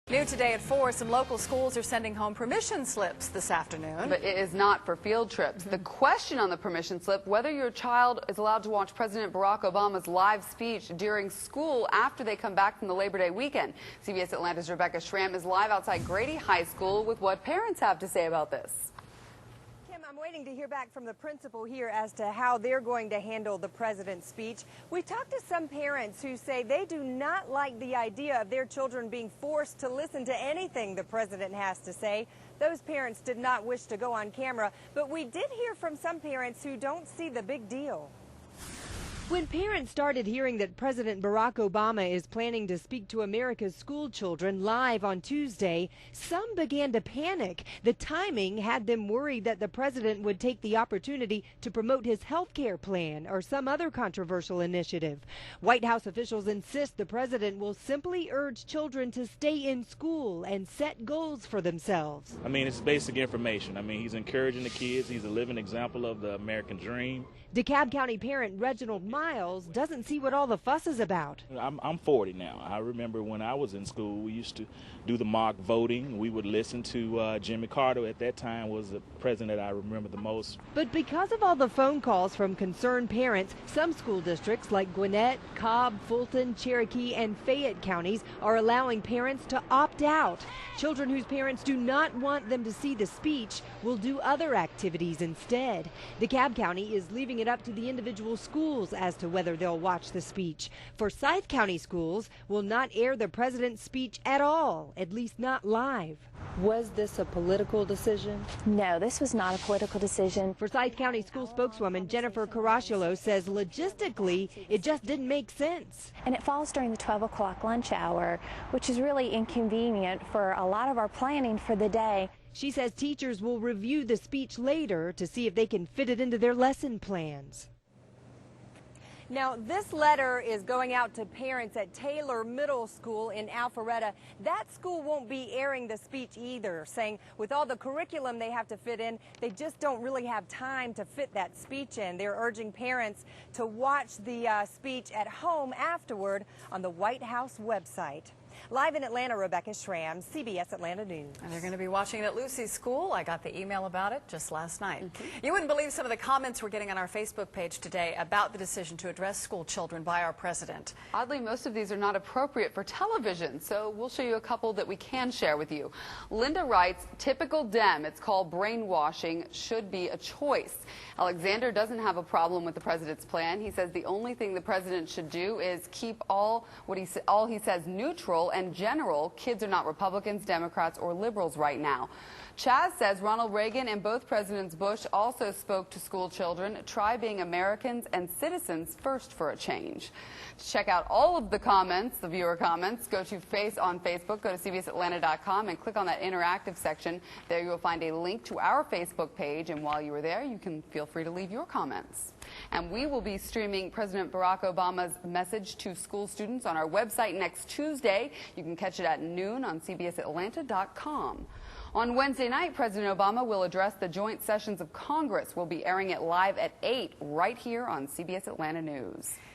New today at 4, some local schools are sending home permission slips this afternoon. But it is not for field trips. The question on the permission slip, whether your child is allowed to watch President Barack Obama's live speech during school after they come back from the Labor Day weekend. CBS Atlanta's Rebekka Schramm is live outside Grady High School with what parents have to say about this. I'm waiting to hear back from the principal here as to how they're going to handle the president's speech. We've talked to some parents who say they do not like the idea of their children being forced to listen to anything the president has to say. Those parents did not wish to go on camera, but we did hear from some parents who don't see the big deal. When parents started hearing that President Barack Obama is planning to speak to America's school children live on Tuesday, some began to panic. The timing had them worried that the president would take the opportunity to promote his health care plan or some other controversial initiative. White House officials insist the president will simply urge children to stay in school and set goals for themselves. I mean, it's basic information. I mean, he's encouraging the kids. He's a living example of the American dream. DeKalb County parent Reginald Miles doesn't see what all the fuss is about. I'm 40 now. I remember when I was in school, we used to do the mock voting. We would listen to Jimmy Carter. At that time was the president that I remember the most. But because of all the phone calls from concerned parents, some school districts like Gwinnett, Cobb, Fulton, Cherokee, and Fayette counties are allowing parents to opt out. Children whose parents do not want them to see the speech will do other activities instead. DeKalb County is leaving it up to the individual schools as to whether they'll watch the speech. Forsyth County schools will not air the president's speech at all, at least not live. Was this a political decision? No, this was not a political decision. Forsyth County school spokeswoman Jennifer Caracciolo says logistically it just didn't make sense. And it falls during the 12 o'clock lunch hour, which is really inconvenient for a lot of our planning for the day. She says teachers will review the speech later to see if they can fit it into their lesson plans. Now, this letter is going out to parents at Taylor Middle School in Alpharetta. That school won't be airing the speech either, saying with all the curriculum they have to fit in, they just don't really have time to fit that speech in. They're urging parents to watch the speech at home afterward on the White House website. Live in Atlanta, Rebekka Schramm, CBS Atlanta News. And they're going to be watching it at Lucy's school. I got the email about it just last night. You wouldn't believe some of the comments we're getting on our Facebook page today about the decision to address school children by our president. Oddly, most of these are not appropriate for television, so we'll show you a couple that we can share with you. Linda writes, typical Dem, it's called brainwashing, should be a choice. Alexander doesn't have a problem with the president's plan. He says the only thing the president should do is keep all he says neutral and general. Kids are not Republicans, Democrats, or liberals right now. Chaz says Ronald Reagan and both Presidents Bush also spoke to school children. Try being Americans and citizens first for a change. To check out all of the comments, the viewer comments, go to Facebook, go to cbsatlanta.com and click on that interactive section. There you will find a link to our Facebook page, and while you are there, you can feel free to leave your comments. And we will be streaming President Barack Obama's message to school students on our website next Tuesday. You can catch it at noon on cbsatlanta.com. On Wednesday night, President Obama will address the joint sessions of Congress. We'll be airing it live at 8 right here on CBS Atlanta News.